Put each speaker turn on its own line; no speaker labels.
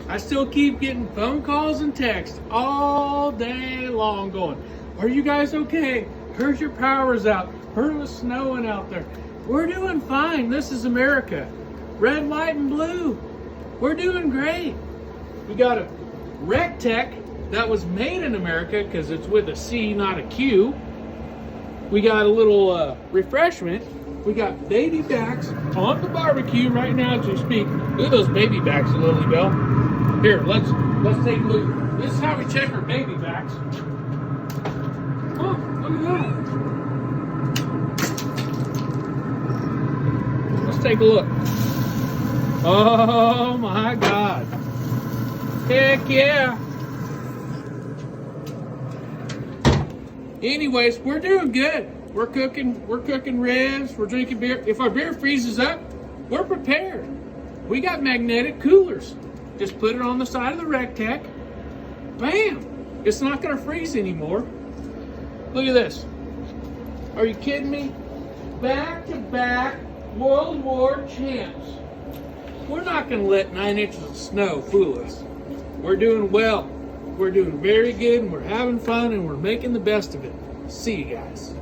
I still keep getting phone calls and texts all day long going, are you guys okay? Heard your power's out. Heard it was snowing out there. We're doing fine. This is America. Red, white, and blue. We're doing great. We got a Rectech that was made in America because it's with a C, not a Q. We got a little refreshment. We got baby backs on the barbecue right now as we speak. Look at those baby backs, Lily Bell. Here, let's take a look. This is how we check our baby backs. Oh, look at that. Let's take a look. Oh my God. Heck yeah. Anyways, we're doing good. We're cooking ribs, we're drinking beer. If our beer freezes up, we're prepared. We got magnetic coolers. Just put it on the side of the Rectech. Bam! It's not gonna freeze anymore. Look at this. Are you kidding me? Back-to-back World War champs. We're not gonna let 9 inches of snow fool us. We're doing well. We're doing very good, and we're having fun, and we're making the best of it. See you guys.